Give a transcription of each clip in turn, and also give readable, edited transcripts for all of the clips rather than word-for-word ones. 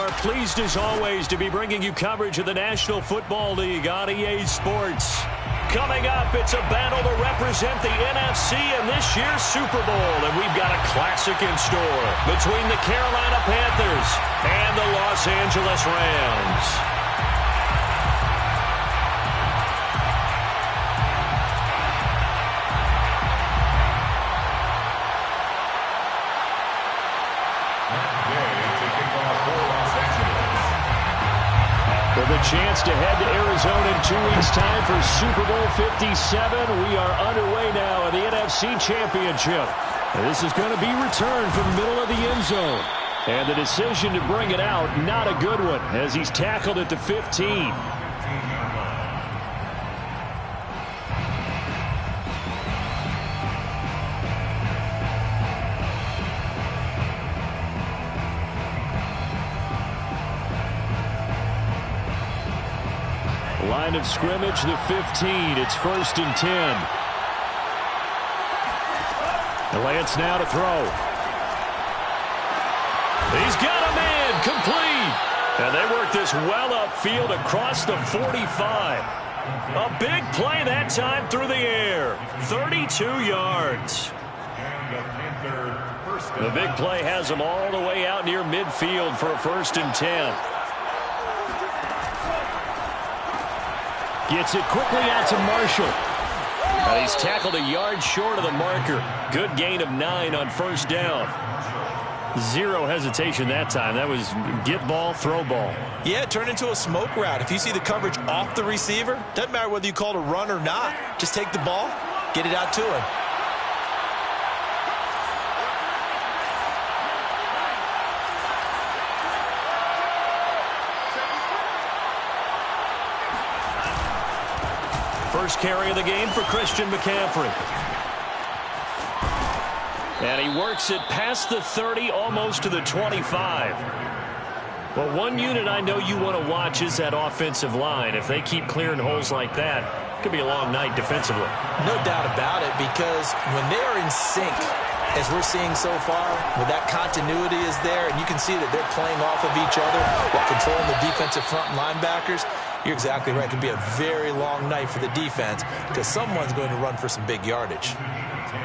are pleased as always to be bringing you coverage of the National Football League on EA Sports. Coming up, it's a battle to represent the NFC in this year's Super Bowl, and we've got a classic in store between the Carolina Panthers and the Los Angeles Rams. With a chance to head to Arizona in 2 weeks' time for Super Bowl 57, we are underway now in the NFC Championship. And this is going to be returned from the middle of the end zone. And the decision to bring it out, not a good one, as he's tackled at the 15. Line of scrimmage, the 15. It's 1st and 10. Lance now to throw. He's got a man, complete. And they work this well upfield across the 45. A big play that time through the air. 32 yards. The big play has them all the way out near midfield for a 1st and 10. Gets it quickly out to Marshall. And he's tackled a yard short of the marker. Good gain of 9 on 1st down. Zero hesitation that time. That was get ball, throw ball. Yeah, it turned into a smoke route. If you see the coverage off the receiver, doesn't matter whether you call it a run or not. Just take the ball, get it out to him. First carry of the game for Christian McCaffrey. And he works it past the 30, almost to the 25. Well, one unit I know you want to watch is that offensive line. If they keep clearing holes like that, it could be a long night defensively. No doubt about it, because when they are in sync, as we're seeing so far, when that continuity is there, and you can see that they're playing off of each other while controlling the defensive front linebackers, you're exactly right. It can be a very long night for the defense because someone's going to run for some big yardage.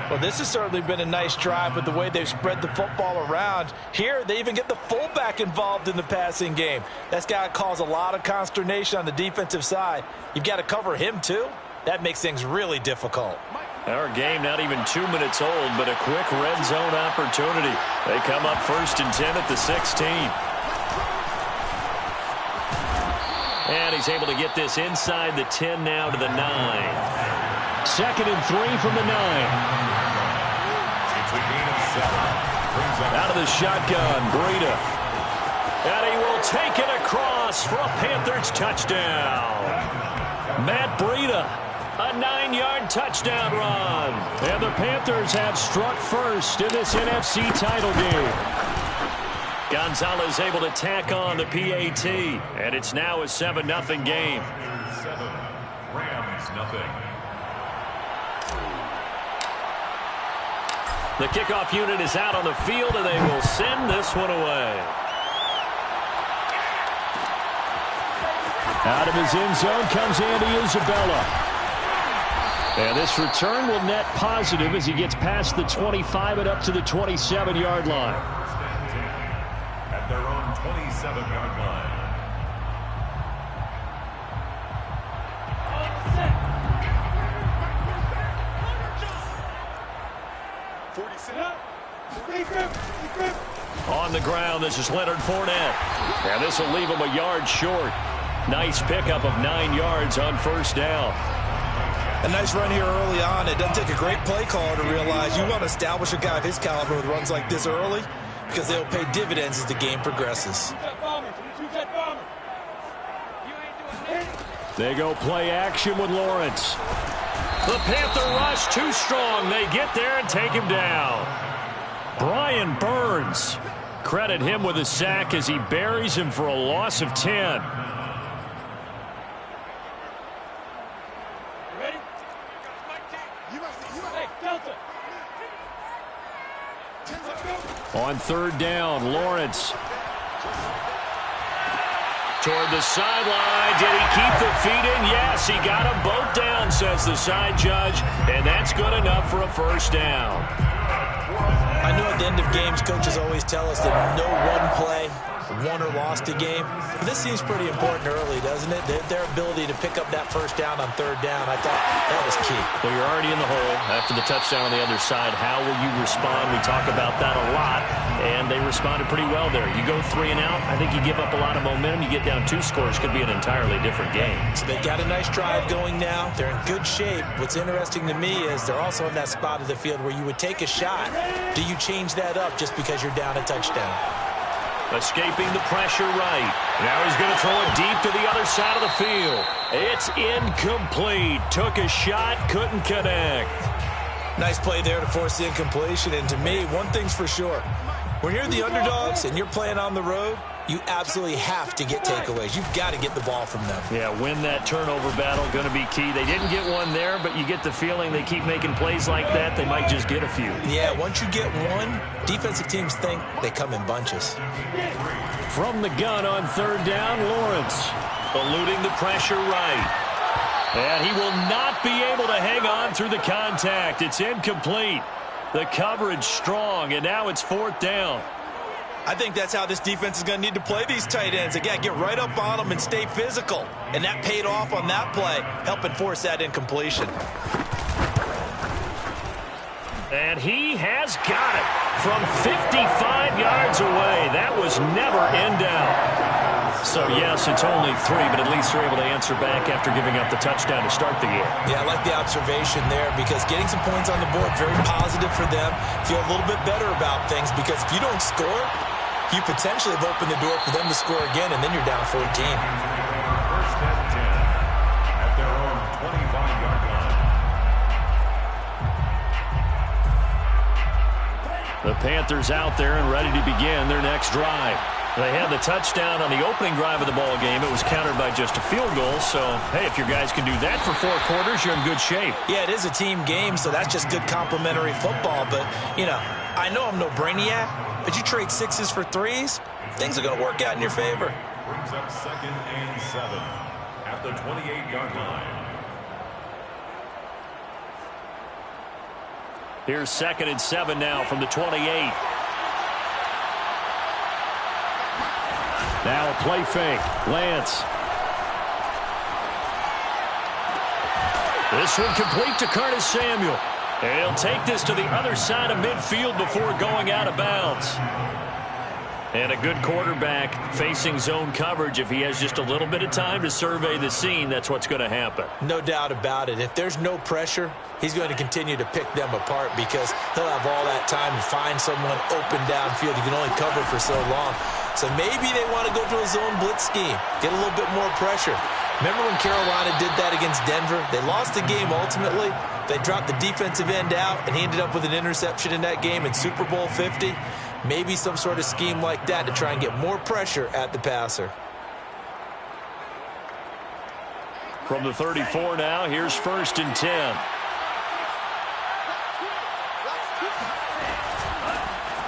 Well, this has certainly been a nice drive with the way they've spread the football around. Here, they even get the fullback involved in the passing game. That's got to cause a lot of consternation on the defensive side. You've got to cover him, too. That makes things really difficult. Our game not even 2 minutes old, but a quick red zone opportunity. They come up 1st and 10 at the 16. And he's able to get this inside the 10 now to the 9. 2nd and 3 from the 9. Out of the shotgun, Breida. And he will take it across for a Panthers touchdown. Matt Breida, a 9-yard touchdown run. And the Panthers have struck first in this NFC title game. Gonzalez able to tack on the PAT, and it's now a 7-0 game. 7, Rams nothing. The kickoff unit is out on the field, and they will send this one away. Out of his end zone comes Andy Isabella. And this return will net positive as he gets past the 25 and up to the 27-yard line. At their own 27-yard line. On the ground, this is Leonard Fournette. And this will leave him a yard short. Nice pickup of 9 yards on 1st down. A nice run here early on. It doesn't take a great play caller to realize you want to establish a guy of his caliber with runs like this early because they'll pay dividends as the game progresses. They go play action with Lawrence. The Panther rush too strong. They get there and take him down. Brian Burns. Credit him with a sack as he buries him for a loss of 10. On 3rd down, Lawrence. Toward the sideline. Did he keep the feet in? Yes, he got them both down, says the side judge. And that's good enough for a first down. I know at the end of games, coaches always tell us that no one play won or lost a game. But this seems pretty important early, doesn't it? Their ability to pick up that first down on third down, I thought that was key. Well, you're already in the hole after the touchdown on the other side. How will you respond? We talk about that a lot, and they responded pretty well there. You go 3 and out, I think you give up a lot of momentum. You get down 2 scores, could be an entirely different game. So they got a nice drive going now. They're in good shape. What's interesting to me is they're also in that spot of the field where you would take a shot. Do you change that up just because you're down a touchdown? Escaping the pressure right. Now he's going to throw it deep to the other side of the field. It's incomplete. Took a shot, couldn't connect. Nice play there to force the incompletion. And to me, one thing's for sure. When you're the underdogs and you're playing on the road, you absolutely have to get takeaways. You've got to get the ball from them. Yeah, win that turnover battle, going to be key. They didn't get one there, but you get the feeling they keep making plays like that, they might just get a few. Yeah, once you get one, defensive teams think they come in bunches. From the gun on third down, Lawrence eluding the pressure right. And he will not be able to hang on through the contact. It's incomplete. The coverage strong, and now it's fourth down. I think that's how this defense is going to need to play these tight ends. Again, get right up on them and stay physical. And that paid off on that play, helping force that incompletion. And he has got it from 55 yards away. That was never in doubt. So, yes, it's only 3, but at least they're able to answer back after giving up the touchdown to start the game. Yeah, I like the observation there because getting some points on the board, very positive for them. Feel a little bit better about things because if you don't score, you potentially have opened the door for them to score again, and then you're down 14. First and 10 at their own 25-yard line. The Panthers out there and ready to begin their next drive. They had the touchdown on the opening drive of the ball game. It was countered by just a field goal. So, hey, if your guys can do that for 4 quarters, you're in good shape. Yeah, it is a team game, so that's just good complementary football. But, you know, I know I'm no brainiac, but you trade 6s for 3s, things are going to work out in your favor. Brings up 2nd and 7 at the 28-yard line. Here's 2nd and 7 now from the 28. Now a play fake. Lance. This one complete to Curtis Samuel. And he'll take this to the other side of midfield before going out of bounds. And a good quarterback facing zone coverage. If he has just a little bit of time to survey the scene, that's what's going to happen. No doubt about it. If there's no pressure, he's going to continue to pick them apart because he'll have all that time to find someone open downfield. He can only cover for so long. So maybe they want to go to a zone blitz scheme, get a little bit more pressure. Remember when Carolina did that against Denver? They lost the game ultimately. They dropped the defensive end out, and he ended up with an interception in that game in Super Bowl 50. Maybe some sort of scheme like that to try and get more pressure at the passer. From the 34 now, here's 1st and 10.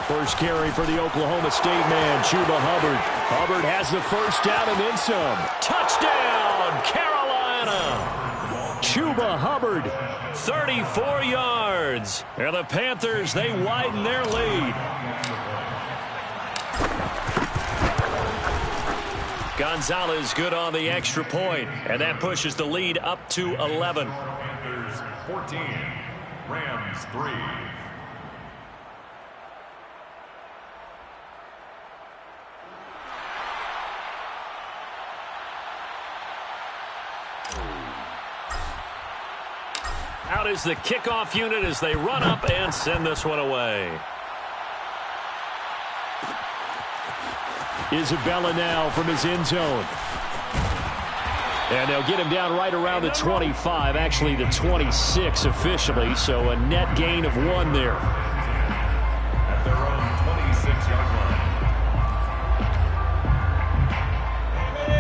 First carry for the Oklahoma State man, Chuba Hubbard. Hubbard has the first down and then some. Touchdown, Carolina! Chuba Hubbard, 34 yards. And the Panthers, they widen their lead. Gonzalez good on the extra point, and that pushes the lead up to 11. Panthers 14, Rams 3. Out is the kickoff unit as they run up and send this one away. Isabella now from his end zone. And they'll get him down right around the 25, actually the 26 officially, so a net gain of 1 there. At their own 26-yard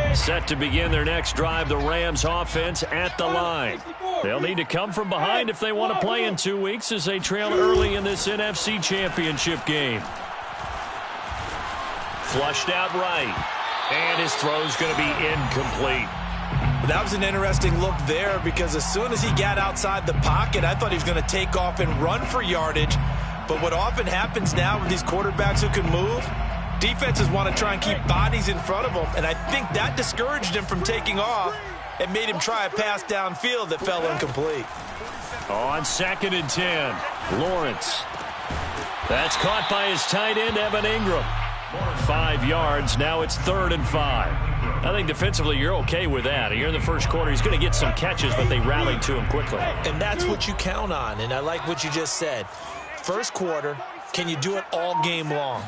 line. Set to begin their next drive, the Rams offense at the line. They'll need to come from behind if they want to play in 2 weeks as they trail early in this NFC Championship game. Flushed out right. And his throw's going to be incomplete. That was an interesting look there because as soon as he got outside the pocket, I thought he was going to take off and run for yardage. But what often happens now with these quarterbacks who can move, defenses want to try and keep bodies in front of them, and I think that discouraged him from taking off and made him try a pass downfield that fell incomplete. On 2nd and 10, Lawrence. That's caught by his tight end, Evan Ingram. 5 yards. Now it's 3rd and 5. I think defensively you're okay with that. Here in the first quarter, he's going to get some catches, but they rallied to him quickly. And that's what you count on, and I like what you just said. First quarter, can you do it all game long?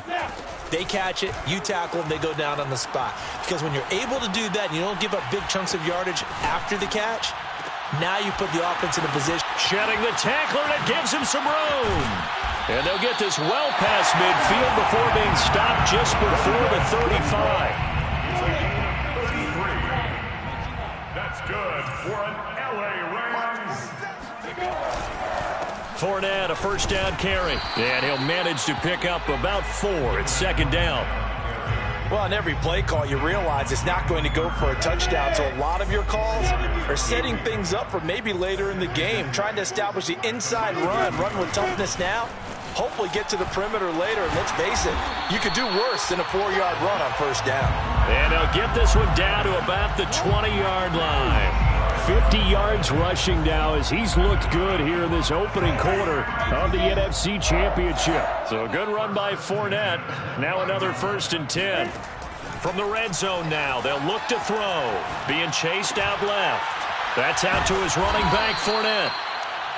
They catch it, you tackle them, they go down on the spot. Because when you're able to do that and you don't give up big chunks of yardage after the catch, now you put the offense in a position. Shedding the tackler, and it gives him some room. And they'll get this well past midfield before being stopped just before the 35. That's good for an LA Rams. Fournette, a first down carry. And he'll manage to pick up about 4. It's 2nd down. Well, on every play call, you realize it's not going to go for a touchdown. So a lot of your calls are setting things up for maybe later in the game, trying to establish the inside run with toughness now. Hopefully get to the perimeter later. And let's face it, you could do worse than a 4-yard run on first down. And they'll get this one down to about the 20-yard line. 50 yards rushing now as he's looked good here in this opening quarter of the NFC Championship. So a good run by Fournette. Now another 1st and 10. From the red zone now, they'll look to throw. Being chased out left. That's out to his running back, Fournette.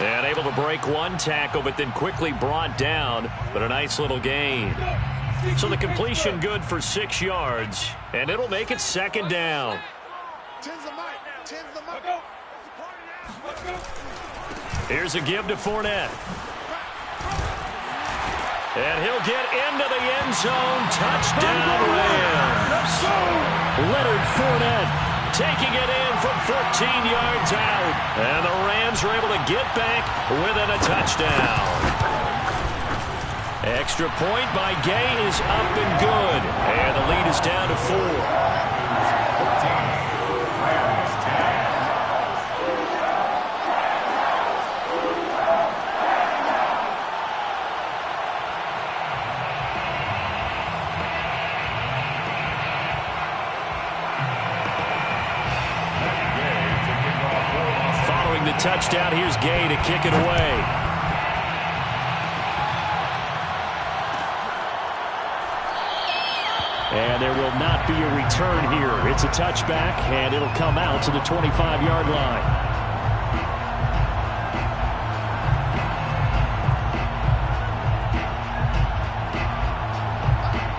And able to break one tackle, but then quickly brought down. But a nice little gain. So the completion good for 6 yards. And it'll make it 2nd down. Here's a give to Fournette. And he'll get into the end zone. Touchdown, Rams. Leonard Fournette taking it in from 14 yards out. And the Rams are able to get back within a touchdown. Extra point by Gay is up and good. And the lead is down to 4. Touchdown. Here's Gay to kick it away. And there will not be a return here. It's a touchback, and it'll come out to the 25-yard line.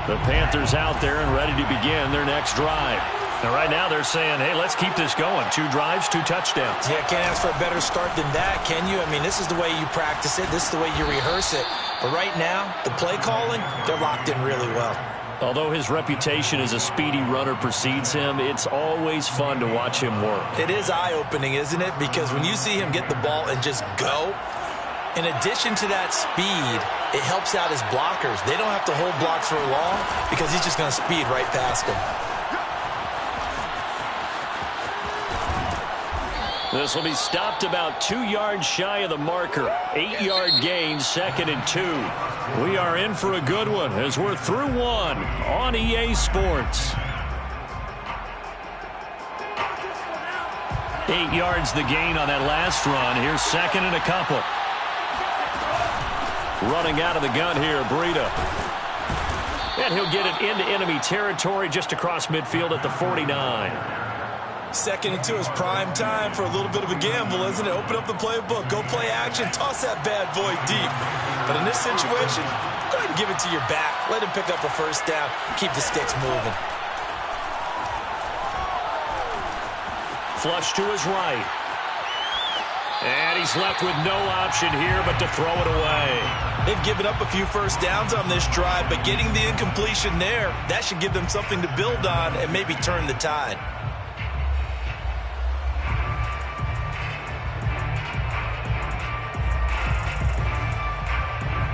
The Panthers out there and ready to begin their next drive. And right now they're saying, hey, let's keep this going. 2 drives, 2 touchdowns. Yeah, can't ask for a better start than that, can you? I mean, this is the way you practice it. This is the way you rehearse it. But right now, the play calling, they're locked in really well. Although his reputation as a speedy runner precedes him, it's always fun to watch him work. It is eye-opening, isn't it? Because when you see him get the ball and just go, in addition to that speed, it helps out his blockers. They don't have to hold blocks for long because he's just going to speed right past them. This will be stopped about 2 yards shy of the marker. 8-yard gain, 2nd and 2. We are in for a good one as we're through 1 on EA Sports. 8 yards the gain on that last run. Here's 2nd and a couple. Running out of the gun here, Breida. And he'll get it into enemy territory just across midfield at the 49. 2nd and 2 is prime time for a little bit of a gamble, isn't it? Open up the playbook, go play action, toss that bad boy deep. But in this situation, go ahead and give it to your back. Let him pick up a first down. Keep the sticks moving. Flush to his right. And he's left with no option here but to throw it away. They've given up a few first downs on this drive, but getting the incompletion there, that should give them something to build on and maybe turn the tide.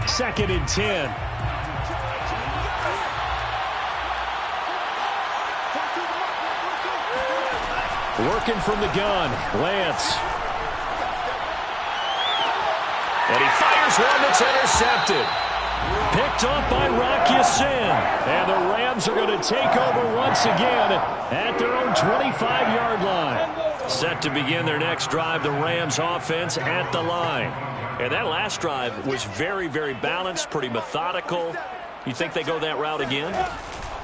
Second and 10. Working from the gun, Lance. And he fires one that's intercepted. Picked off by Rocky Sin. And the Rams are going to take over once again at their own 25-yard line. Set to begin their next drive, the Rams offense at the line. And that last drive was very, very balanced, pretty methodical. You think they go that route again?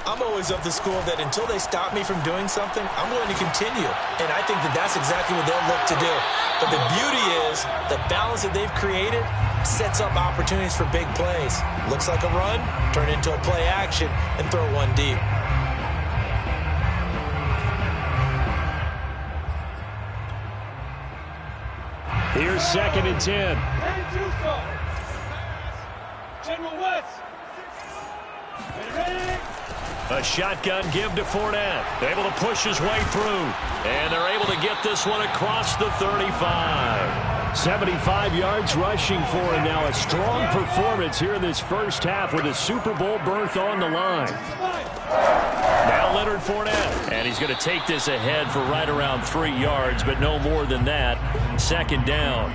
I'm always of the school that until they stop me from doing something, I'm going to continue. And I think that that's exactly what they'll look to do. But the beauty is the balance that they've created sets up opportunities for big plays. Looks like a run, turn into a play action, and throw one deep. Here's 2nd and 10. General West. A shotgun give to Fournette. Able to push his way through. And they're able to get this one across the 35. 75 yards rushing for him now. A strong performance here in this first half with a Super Bowl berth on the line. Now Leonard Fournette. And he's going to take this ahead for right around 3 yards, but no more than that. 2nd down.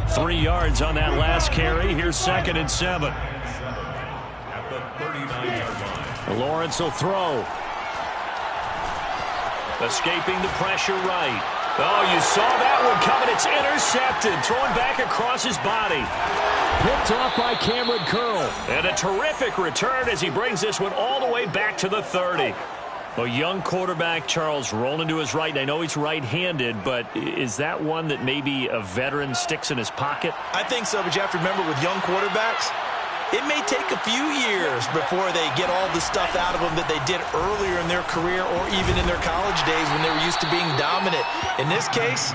3 yards on that last carry. Here's 2nd and 7. At the 39-yard line. Lawrence will throw. Escaping the pressure right. Oh, you saw that one coming. It's intercepted. Throwing back across his body. Picked off by Cameron Curl. And a terrific return as he brings this one all the way back to the 30. A young quarterback, Charles, rolling to his right. I know he's right-handed, but is that one that maybe a veteran sticks in his pocket? I think so, but you have to remember with young quarterbacks, it may take a few years before they get all the stuff out of them that they did earlier in their career or even in their college days when they were used to being dominant. In this case,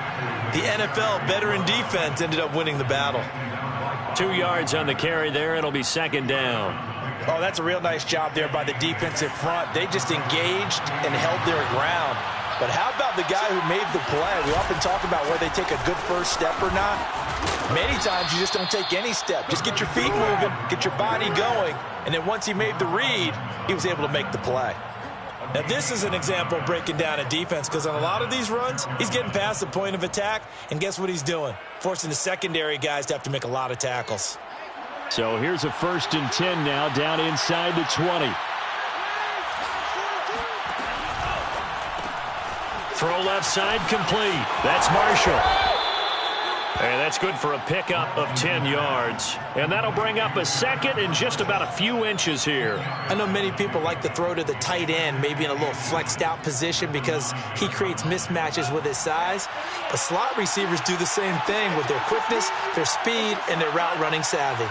the NFL veteran defense ended up winning the battle. 2 yards on the carry there. It'll be 2nd down. Oh, that's a real nice job there by the defensive front. They just engaged and held their ground. But how about the guy who made the play? We often talk about whether they take a good first step or not. Many times you just don't take any step. Just get your feet moving, get your body going, and then once he made the read, he was able to make the play. Now this is an example of breaking down a defense because on a lot of these runs, he's getting past the point of attack, and guess what he's doing? Forcing the secondary guys to have to make a lot of tackles. So here's a 1st and 10 now, down inside the 20. Throw left side complete. That's Marshall. And that's good for a pickup of 10 yards. And that'll bring up a 2nd and just about a few inches here. I know many people like to throw to the tight end, maybe in a little flexed out position because he creates mismatches with his size. But slot receivers do the same thing with their quickness, their speed, and their route running savvy.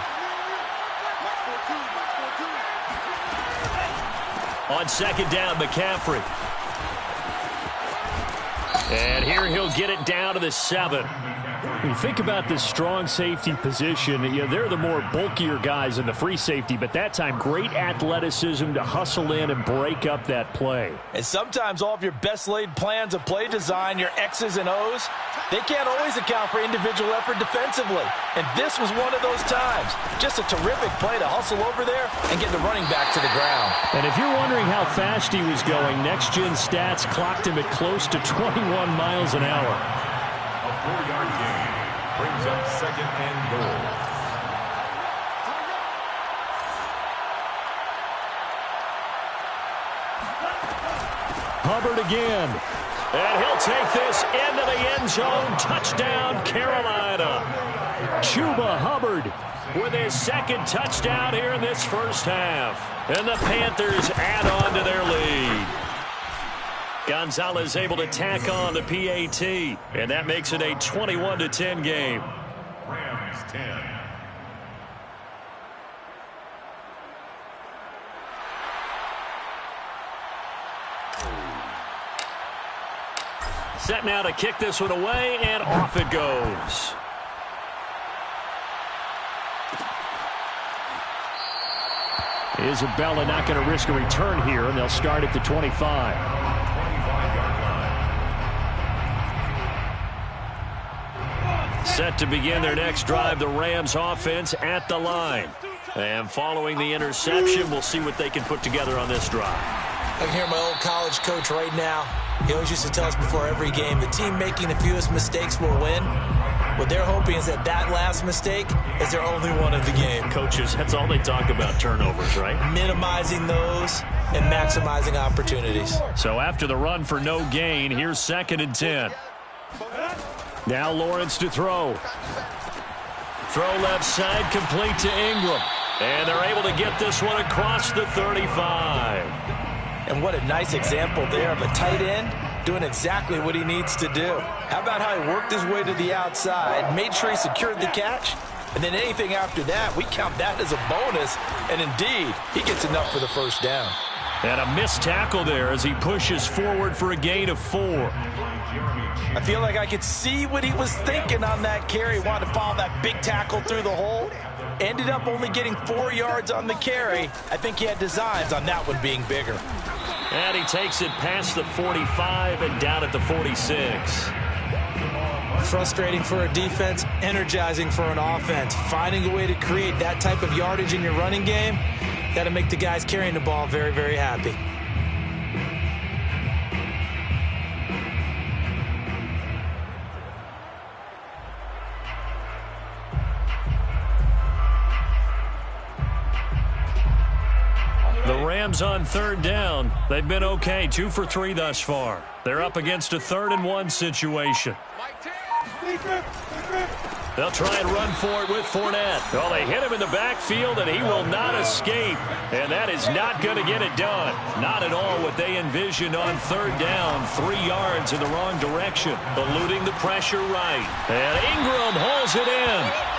On 2nd down, McCaffrey. And here he'll get it down to the 7. When you think about this strong safety position, they're the more bulkier guys in the free safety, but that time great athleticism to hustle in and break up that play. And sometimes all of your best laid plans of play design, your X's and O's, they can't always account for individual effort defensively. And this was one of those times. Just a terrific play to hustle over there and get the running back to the ground. And if you're wondering how fast he was going, Next Gen Stats clocked him at close to 21 miles an hour. A 4-yard gain brings up 2nd and goal. Hubbard again. And he'll take this into the end zone. Touchdown, Carolina. Chuba Hubbard with his 2nd touchdown here in this first half. And the Panthers add on to their lead. Gonzalez able to tack on the PAT. And that makes it a 21-10 game. Rams 10. Set now to kick this one away, and off it goes. Isabella not going to risk a return here, and they'll start at the 25. 25-yard line. Set to begin their next drive, the Rams offense at the line. And following the interception, we'll see what they can put together on this drive. I can hear my old college coach right now. He always used to tell us before every game, the team making the fewest mistakes will win. What they're hoping is that last mistake is their only one of the game. Coaches, that's all they talk about, turnovers, right? Minimizing those and maximizing opportunities. So after the run for no gain, here's 2nd and 10. Now Lawrence to throw. Throw left side, complete to Ingram. And they're able to get this one across the 35. And what a nice example there of a tight end doing exactly what he needs to do. How about how he worked his way to the outside, made sure he secured the catch, and then anything after that, we count that as a bonus. And indeed, he gets enough for the first down. And a missed tackle there as he pushes forward for a gain of 4. I feel like I could see what he was thinking on that carry. Wanted to follow that big tackle through the hole. Ended up only getting 4 yards on the carry. I think he had designs on that one being bigger. And he takes it past the 45 and down at the 46. Frustrating for a defense, energizing for an offense. Finding a way to create that type of yardage in your running game, that'll make the guys carrying the ball very, very happy. The Rams on 3rd down. They've been okay, 2 for 3 thus far. They're up against a 3rd and 1 situation. They'll try and run for it with Fournette. Well, they hit him in the backfield, and he will not escape. And that is not going to get it done. Not at all what they envisioned on 3rd down. 3 yards in the wrong direction. Eluding the pressure right. And Ingram hauls it in.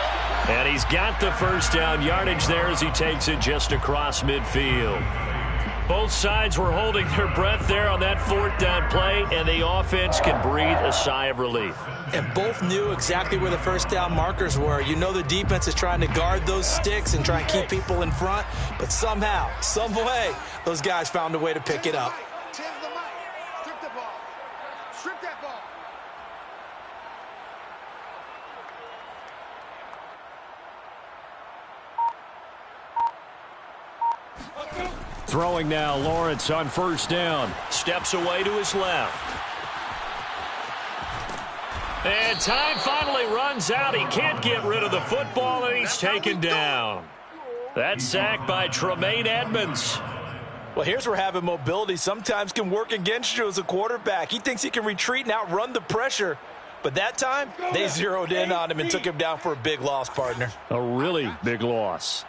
And he's got the first down yardage there as he takes it just across midfield. Both sides were holding their breath there on that 4th down play, and the offense can breathe a sigh of relief. And both knew exactly where the first down markers were. You know the defense is trying to guard those sticks and try and keep people in front, but somehow, some way, those guys found a way to pick it up. Throwing now, Lawrence on 1st down. Steps away to his left. And time finally runs out. He can't get rid of the football, and he's taken down. That sack by Tremaine Edmonds. Well, here's where having mobility sometimes can work against you as a quarterback. He thinks he can retreat and outrun the pressure. But that time, they zeroed in on him and took him down for a big loss, partner. A really big loss.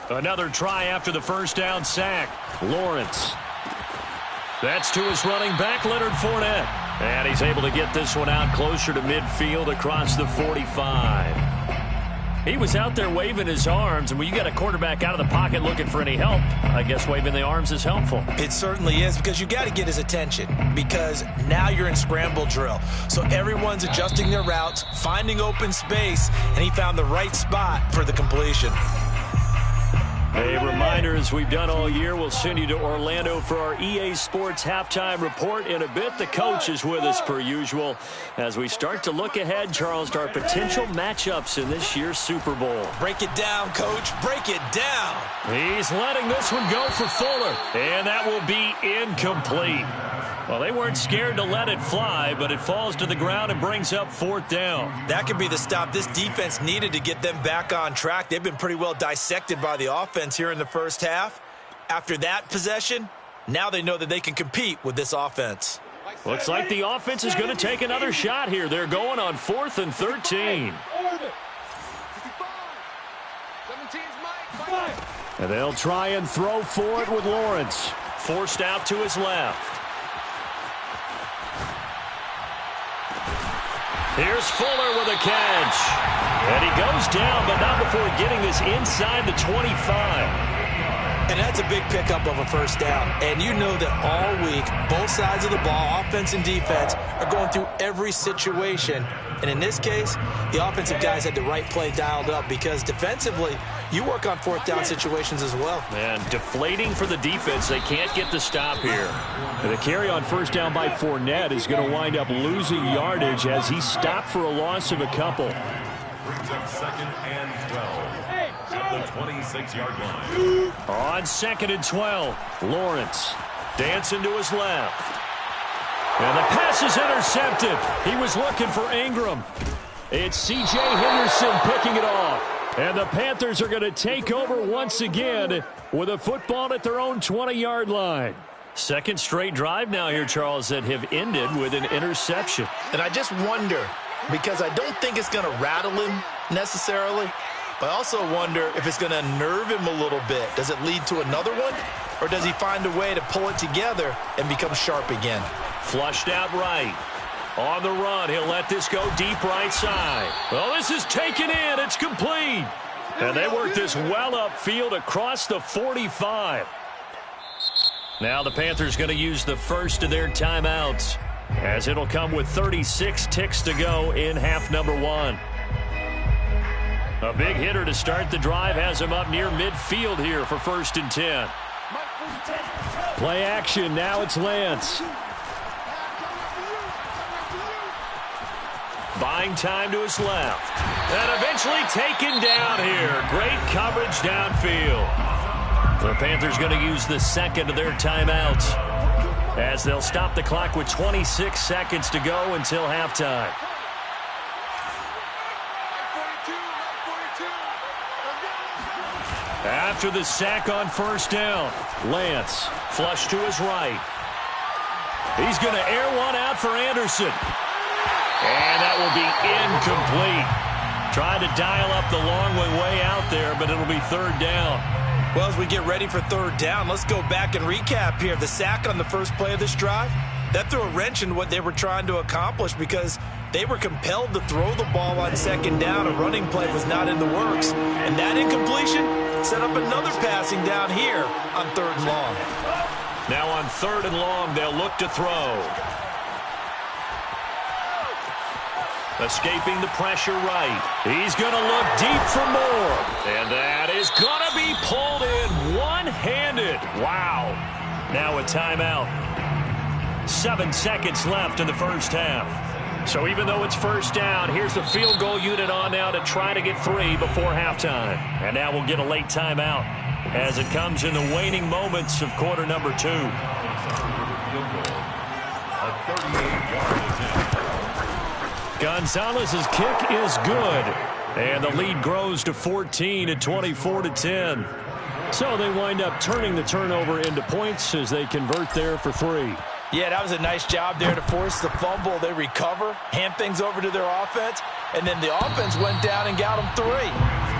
Another try after the first down sack. Lawrence. That's to his running back, Leonard Fournette. And he's able to get this one out closer to midfield across the 45. He was out there waving his arms, and when you got a quarterback out of the pocket looking for any help, I guess waving the arms is helpful. It certainly is, because you got to get his attention, because now you're in scramble drill. So everyone's adjusting their routes, finding open space, and he found the right spot for the completion. A reminder, as we've done all year, we'll send you to Orlando for our EA Sports halftime report in a bit. The coach is with us per usual as we start to look ahead, Charles, to our potential matchups in this year's Super Bowl. Break it down, coach. Break it down. He's letting this one go for Fuller, and that will be incomplete. Well, they weren't scared to let it fly, but it falls to the ground and brings up 4th down. That could be the stop this defense needed to get them back on track. They've been pretty well dissected by the offense here in the first half. After that possession, now they know that they can compete with this offense. Looks like the offense is going to take another shot here. They're going on 4th and 13. And they'll try and throw for it with Lawrence. Forced out to his left. Here's Fuller with a catch. And he goes down, but not before getting this inside the 25. And that's a big pickup of a first down. And you know that all week, both sides of the ball, offense and defense, are going through every situation. And in this case, the offensive guys had the right play dialed up, because defensively, you work on 4th down situations as well. And deflating for the defense. They can't get the stop here. And the carry on 1st down by Fournette is going to wind up losing yardage as he stopped for a loss of a couple. Brings up 2nd and 12. 26-yard line. On 2nd and 12, Lawrence dancing to his left. And the pass is intercepted. He was looking for Ingram. It's C.J. Henderson picking it off. And the Panthers are going to take over once again with a football at their own 20-yard line. Second straight drive now here, Charles, that have ended with an interception. And I just wonder, because I don't think it's going to rattle him necessarily, but I also wonder if it's going to nerve him a little bit. Does it lead to another one? Or does he find a way to pull it together and become sharp again? Flushed out right. On the run, he'll let this go deep right side. Well, this is taken in. It's complete. And they work this well upfield across the 45. Now the Panthers going to use the first of their timeouts, as it'll come with 36 ticks to go in half number 1. A big hitter to start the drive has him up near midfield here for 1st and 10. Play action. Now it's Lance. Buying time to his left. And eventually taken down here. Great coverage downfield. The Panthers going to use the second of their timeouts, as they'll stop the clock with 26 seconds to go until halftime. After the sack on 1st down, Lance flush to his right. He's going to air one out for Anderson. And that will be incomplete. Trying to dial up the long way out there, but it'll be 3rd down. Well, as we get ready for 3rd down, let's go back and recap here. The sack on the first play of this drive, that threw a wrench in what they were trying to accomplish, because they were compelled to throw the ball on 2nd down. A running play was not in the works. And that incompletion set up another passing down here on 3rd and long. Now on 3rd and long, they'll look to throw. Escaping the pressure right. He's going to look deep for more. And that is going to be pulled in one-handed. Wow. Now a timeout. 7 seconds left in the first half. So even though it's 1st down, here's the field goal unit on now to try to get 3 before halftime. And now we'll get a late timeout as it comes in the waning moments of quarter number 2. Field goal. A 38-yard attempt. Gonzalez's kick is good, and the lead grows to 14 at 24-10. So they wind up turning the turnover into points as they convert there for 3. Yeah, that was a nice job there to force the fumble. They recover, hand things over to their offense, and then the offense went down and got them 3.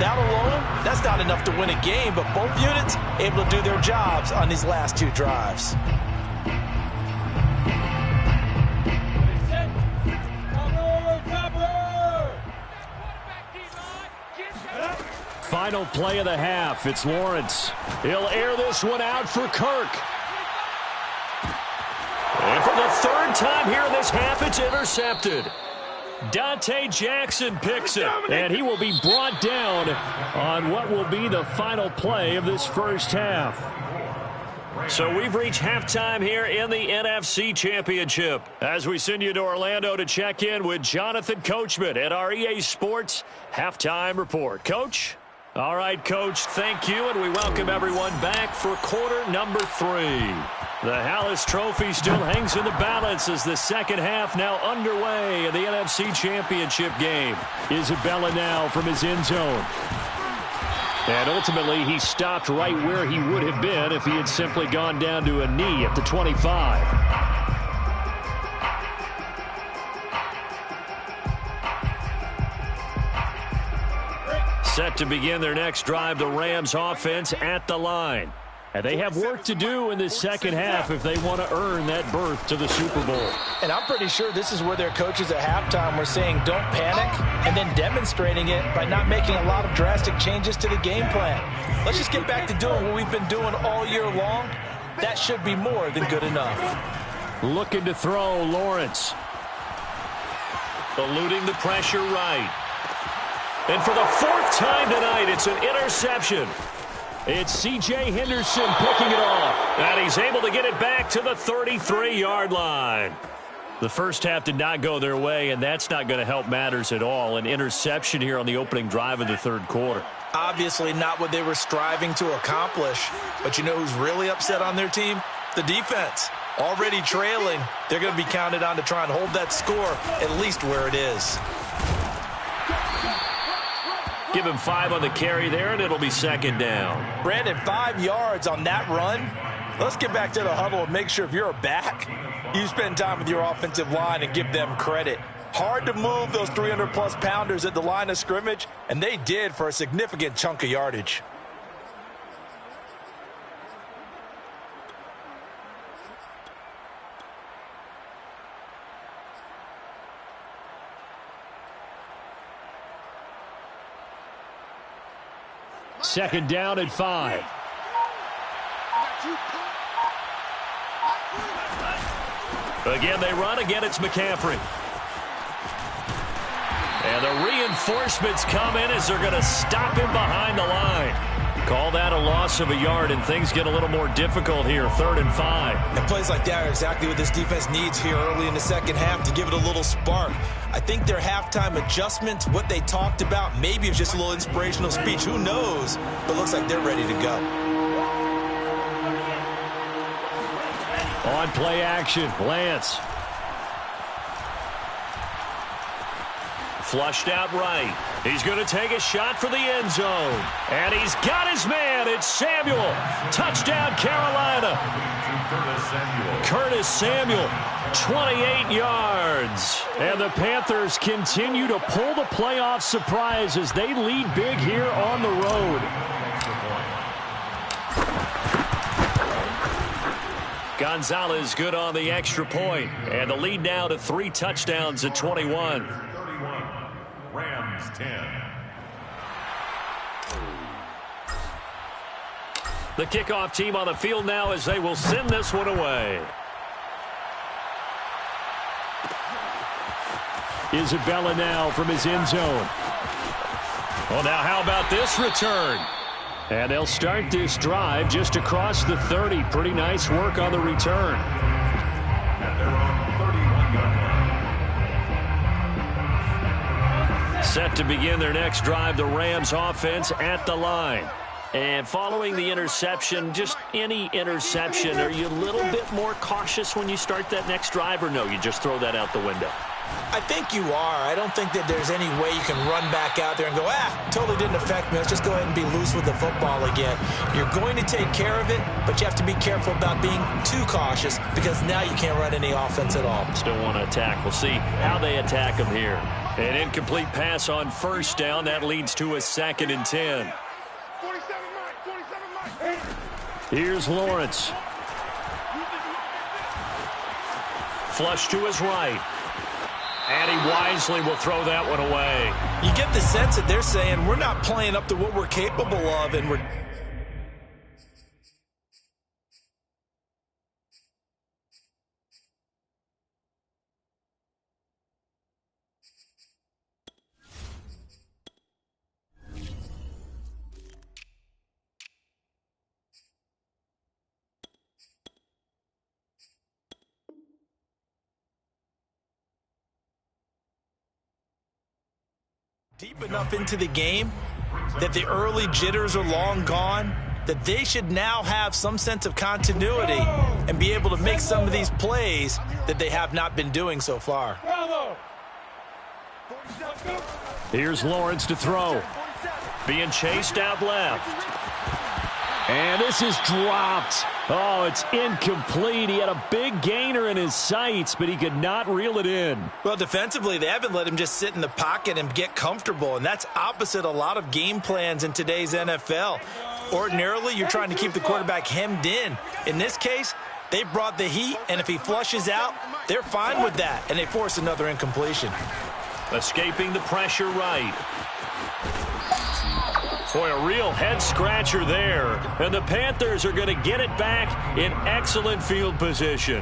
That alone, that's not enough to win a game, but both units able to do their jobs on these last 2 drives. Final play of the half. It's Lawrence. He'll air this one out for Kirk. And for the 3rd time here in this half, it's intercepted. Dante Jackson picks it, and he will be brought down on what will be the final play of this first half. So we've reached halftime here in the NFC Championship, as we send you to Orlando to check in with Jonathan Coachman at our EA Sports Halftime Report. Coach? All right, Coach, thank you, and we welcome everyone back for quarter number 3. The Hallis Trophy still hangs in the balance as the second half now underway in the NFC Championship game. Isabella now from his end zone. And ultimately, he stopped right where he would have been if he had simply gone down to a knee at the 25. Set to begin their next drive, the Rams offense at the line. And they have work to do in this second half if they want to earn that berth to the Super Bowl. And I'm pretty sure this is where their coaches at halftime were saying don't panic, and then demonstrating it by not making a lot of drastic changes to the game plan. Let's just get back to doing what we've been doing all year long. That should be more than good enough. Looking to throw, Lawrence. Eluding the pressure right. And for the 4th time tonight, it's an interception. It's C.J. Henderson picking it off. And he's able to get it back to the 33-yard line. The first half did not go their way, and that's not going to help matters at all. An interception here on the opening drive of the 3rd quarter. Obviously not what they were striving to accomplish. But you know who's really upset on their team? The defense. Already trailing, they're going to be counted on to try and hold that score at least where it is. Give him 5 on the carry there, and it'll be second down. Brandon, 5 yards on that run. Let's get back to the huddle and make sure if you're a back, you spend time with your offensive line and give them credit. Hard to move those 300-plus pounders at the line of scrimmage, and they did for a significant chunk of yardage. Second down and 5. Again, they run. Again, it's McCaffrey. And the reinforcements come in as they're going to stop him behind the line. Call that a loss of a yard, and things get a little more difficult here. 3rd and 5. And plays like that are exactly what this defense needs here early in the second half to give it a little spark. I think their halftime adjustment, what they talked about, maybe it's just a little inspirational speech. Who knows? But it looks like they're ready to go. On play action, Lance. Flushed out right. He's going to take a shot for the end zone. And he's got his man. It's Samuel. Touchdown, Carolina. Curtis Samuel, 28 yards. And the Panthers continue to pull the playoff surprise as they lead big here on the road. Gonzalez good on the extra point. And the lead now to 3 touchdowns at 21. Rams 10. The kickoff team on the field now as they will send this one away. Isabella now from his end zone. Well, now how about this return? And they'll start this drive just across the 30. Pretty nice work on the return. At their own 31-yard line. Set to begin their next drive, the Rams offense at the line. And following the interception, just any interception, are you a little bit more cautious when you start that next drive, or no, you just throw that out the window? I think you are. I don't think that there's any way you can run back out there and go, totally didn't affect me. Let's just go ahead and be loose with the football again. You're going to take care of it, but you have to be careful about being too cautious because now you can't run any offense at all. Still want to attack. We'll see how they attack them here. An incomplete pass on first down. That leads to a 2nd and 10. Here's Lawrence. Flush to his right. And he wisely will throw that one away. You get the sense that they're saying we're not playing up to what we're capable of, and we're... deep enough into the game that the early jitters are long gone, that they should now have some sense of continuity and be able to make some of these plays that they have not been doing so far. Here's Lawrence to throw. Being chased out left. And this is dropped. Oh, it's incomplete. He had a big gainer in his sights, but he could not reel it in. Well, defensively, they haven't let him just sit in the pocket and get comfortable, and that's opposite a lot of game plans in today's NFL. Ordinarily, you're trying to keep the quarterback hemmed in. In this case, they brought the heat, and if he flushes out, they're fine with that, and they force another incompletion. Escaping the pressure right. Boy, a real head-scratcher there. And the Panthers are going to get it back in excellent field position.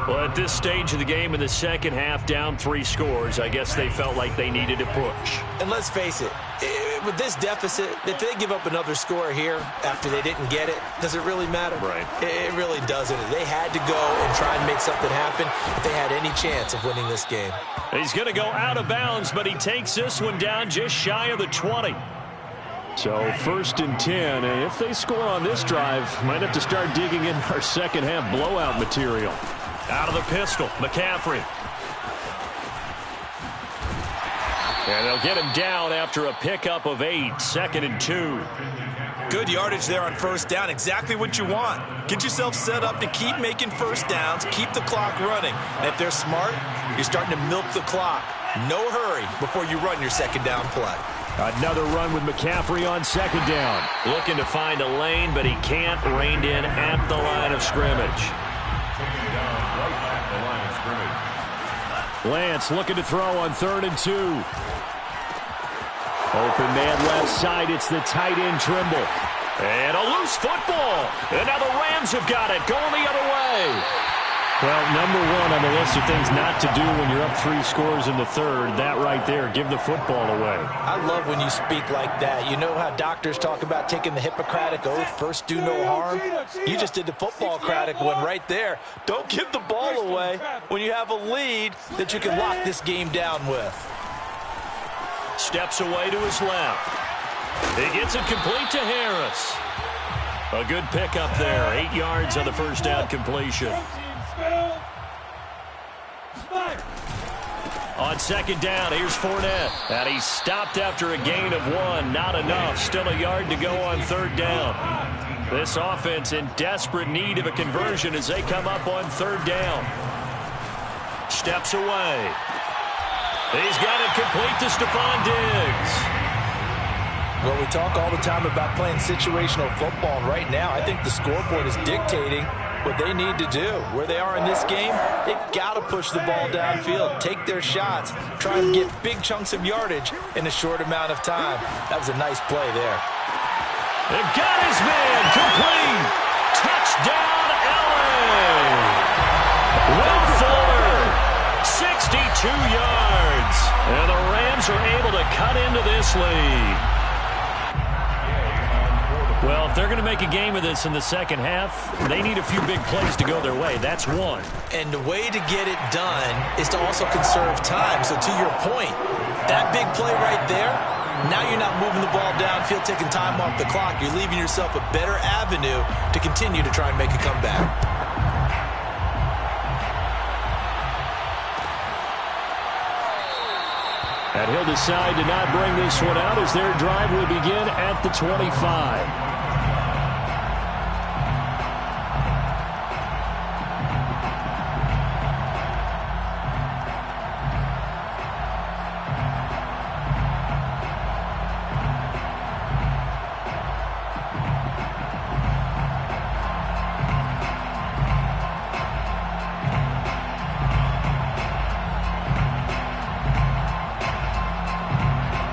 Well, at this stage of the game in the second half, down 3 scores, I guess they felt like they needed to push. And let's face it, with this deficit, if they give up another score here after they didn't get it, does it really matter? Right. It really doesn't. They had to go and try and make something happen if they had any chance of winning this game. He's going to go out of bounds, but he takes this one down just shy of the 20. So 1st and 10, and if they score on this drive, might have to start digging in our second half blowout material. Out of the pistol, McCaffrey. And they'll get him down after a pickup of 8, 2nd and 2. Good yardage there on 1st down, exactly what you want. Get yourself set up to keep making 1st downs, keep the clock running. And if they're smart, you're starting to milk the clock. No hurry before you run your 2nd down play. Another run with McCaffrey on 2nd down. Looking to find a lane, but he can't. Reined in at the line of scrimmage. Lance looking to throw on 3rd and 2. Open man left side. It's the tight end Trimble. And a loose football. And now the Rams have got it. Going the other way. Well, number one on the list of things not to do when you're up 3 scores in the 3rd, that right there, give the football away. I love when you speak like that. You know how doctors talk about taking the Hippocratic Oath, first do no harm? You just did the football-cratic one right there. Don't give the ball away when you have a lead that you can lock this game down with. Steps away to his left. He gets it complete to Harris. A good pickup there, 8 yards on the 1st down completion. On 2nd down, here's Fournette. And he's stopped after a gain of 1. Not enough. Still a yard to go on 3rd down. This offense in desperate need of a conversion as they come up on 3rd down. Steps away. He's got it complete to Stephon Diggs. Well, we talk all the time about playing situational football, and right now I think the scoreboard is dictating what they need to do. Where they are in this game, they've got to push the ball downfield, take their shots, try and get big chunks of yardage in a short amount of time. That was a nice play there. They've got his man complete. Touchdown, LA. Will Fuller, 62 yards. And the Rams are able to cut into this lead. Well, if they're going to make a game of this in the second half, they need a few big plays to go their way. That's one. And the way to get it done is to also conserve time. So to your point, that big play right there, now you're not moving the ball downfield, taking time off the clock. You're leaving yourself a better avenue to continue to try and make a comeback. And he'll decide to not bring this one out as their drive will begin at the 25.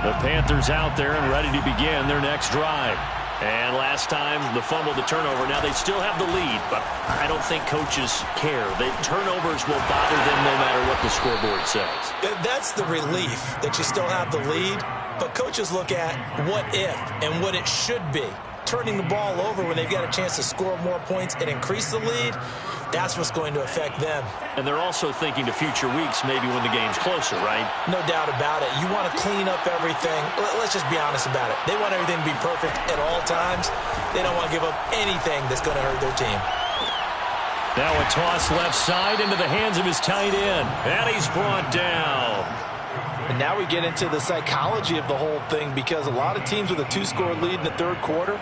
The Panthers out there and ready to begin their next drive. And last time, the fumble, the turnover. Now they still have the lead, but I don't think coaches care. The turnovers will bother them no matter what the scoreboard says. That's the relief that you still have the lead, but coaches look at what if and what it should be. Turning the ball over when they've got a chance to score more points and increase the lead, that's what's going to affect them. And they're also thinking to future weeks, maybe when the game's closer, right? No doubt about it. You want to clean up everything. Let's just be honest about it. They want everything to be perfect at all times. They don't want to give up anything that's going to hurt their team. Now a toss left side into the hands of his tight end. And he's brought down. And now we get into the psychology of the whole thing, because a lot of teams with a 2-score lead in the 3rd quarter,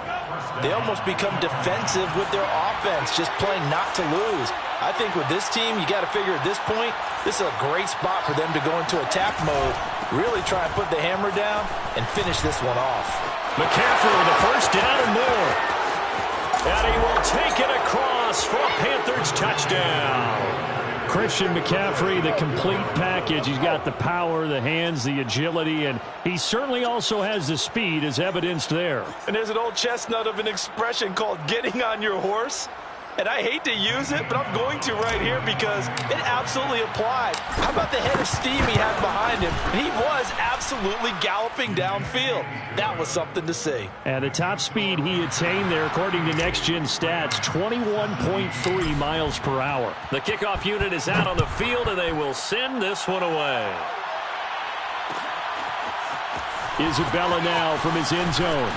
they almost become defensive with their offense, just playing not to lose. I think with this team, you got to figure at this point, this is a great spot for them to go into attack mode, really try and put the hammer down and finish this one off. McCaffrey with the 1st down and more. And he will take it across for a Panthers touchdown. Christian McCaffrey, the complete package. He's got the power, the hands, the agility, and he certainly also has the speed as evidenced there. And there's an old chestnut of an expression called getting on your horse. And I hate to use it, but I'm going to right here because it absolutely applied. How about the head of steam he had behind him? He was absolutely galloping downfield. That was something to see. And the top speed he attained there, according to Next Gen Stats, 21.3 miles per hour. The kickoff unit is out on the field, and they will send this one away. Isabella now from his end zone.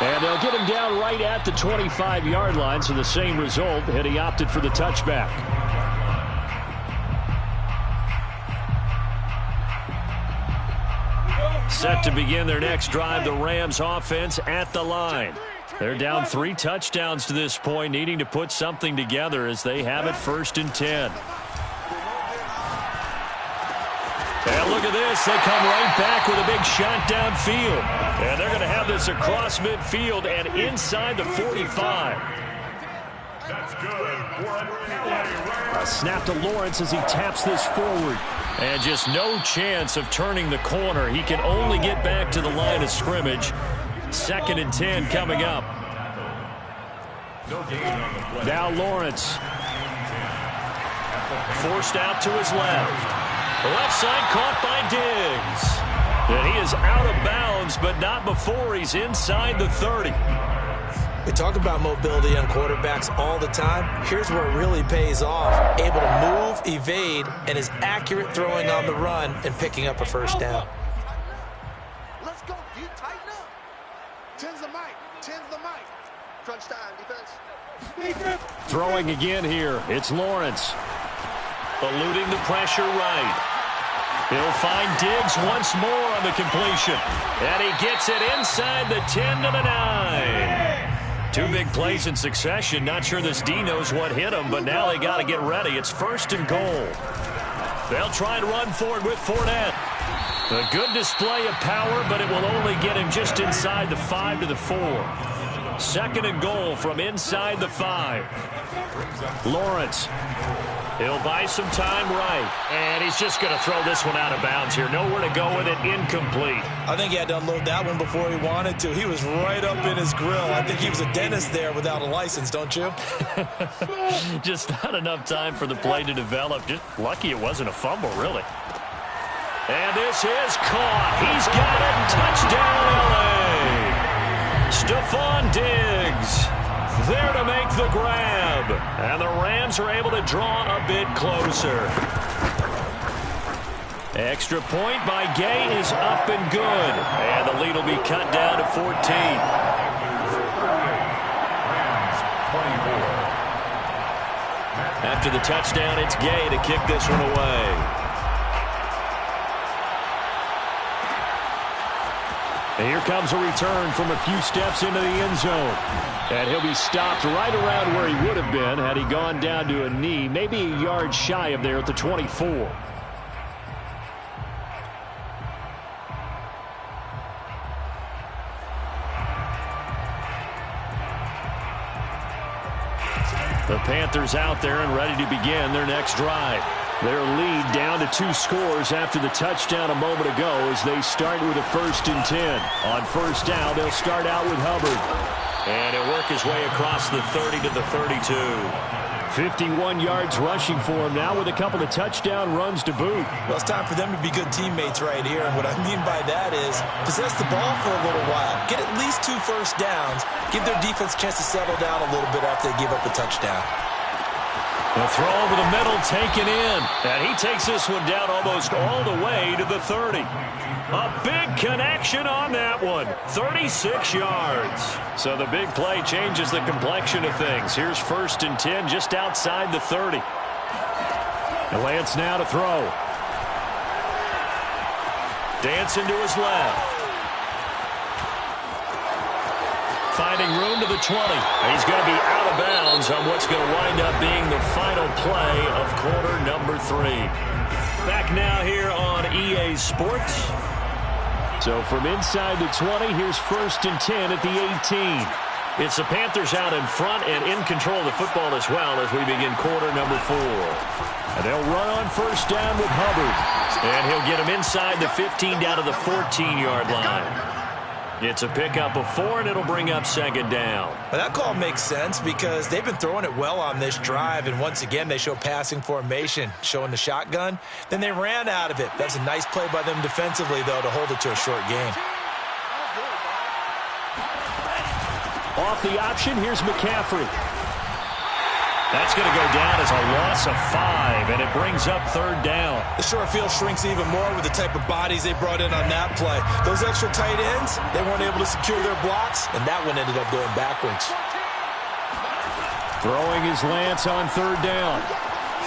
And they'll get him down right at the 25-yard line, so the same result, and he opted for the touchback. Set to begin their next drive, the Rams offense at the line. They're down 3 touchdowns to this point, needing to put something together as they have it 1st and 10. And look at this. They come right back with a big shot downfield. And they're going to have this across midfield and inside the 45. That's good for a penalty. A snap to Lawrence as he taps this forward. And just no chance of turning the corner. He can only get back to the line of scrimmage. 2nd and 10 coming up. Now Lawrence. Forced out to his left. Left side caught by Diggs. And he is out of bounds, but not before he's inside the 30. We talk about mobility on quarterbacks all the time. Here's where it really pays off. Able to move, evade, and is accurate throwing on the run and picking up a 1st down. Let's go. You tighten up. 10's the mic. 10's the mic. Crunch time, defense. Throwing again here. It's Lawrence. Eluding the pressure right. He'll find Diggs once more on the completion. And he gets it inside the 10 to the 9. 2 big plays in succession. Not sure this D knows what hit him, but now they got to get ready. It's 1st and goal. They'll try and run forward with Fournette. A good display of power, but it will only get him just inside the 5 to the 4. 2nd and goal from inside the 5. Lawrence. He'll buy some time right. And he's just going to throw this one out of bounds here. Nowhere to go with it. Incomplete. I think he had to unload that one before he wanted to. He was right up in his grill. I think he was a dentist there without a license, don't you? Just not enough time for the play to develop. Just lucky it wasn't a fumble, really. And this is caught. He's got it. Touchdown, L.A. Stephon Diggs there to make the grab. And the Rams are able to draw a bit closer. Extra point by Gay is up and good. And the lead will be cut down to 14. After the touchdown, it's Gay to kick this one away. And here comes a return from a few steps into the end zone. And he'll be stopped right around where he would have been had he gone down to a knee, maybe a yard shy of there at the 24. The Panthers out there and ready to begin their next drive. Their lead down to 2 scores after the touchdown a moment ago as they start with a 1st and 10. On 1st down, they'll start out with Hubbard. And he'll work his way across the 30 to the 32. 51 yards rushing for him now with a couple of touchdown runs to boot. Well, it's time for them to be good teammates right here. And what I mean by that is possess the ball for a little while. Get at least 2 first downs. Give their defense a chance to settle down a little bit after they give up the touchdown. The throw over the middle taken in. And he takes this one down almost all the way to the 30. A big connection on that one. 36 yards. So the big play changes the complexion of things. Here's 1st and 10 just outside the 30. And Lance now to throw. Dancing to his left. Finding room to the 20. He's going to be out of bounds on what's going to wind up being the final play of quarter number 3. Back now here on EA Sports. So from inside the 20, here's 1st and 10 at the 18. It's the Panthers out in front and in control of the football as well as we begin quarter number 4. And they'll run on 1st down with Hubbard. And he'll get him inside the 15 down to the 14-yard line. It's a pickup of 4, and it'll bring up 2nd down. Well, that call makes sense because they've been throwing it well on this drive, and once again, they show passing formation, showing the shotgun. Then they ran out of it. That's a nice play by them defensively, though, to hold it to a short game. Off the option, here's McCaffrey. That's going to go down as a loss of 5, and it brings up 3rd down. The short field shrinks even more with the type of bodies they brought in on that play. Those extra tight ends, they weren't able to secure their blocks, and that one ended up going backwards. Throwing his Lance on 3rd down.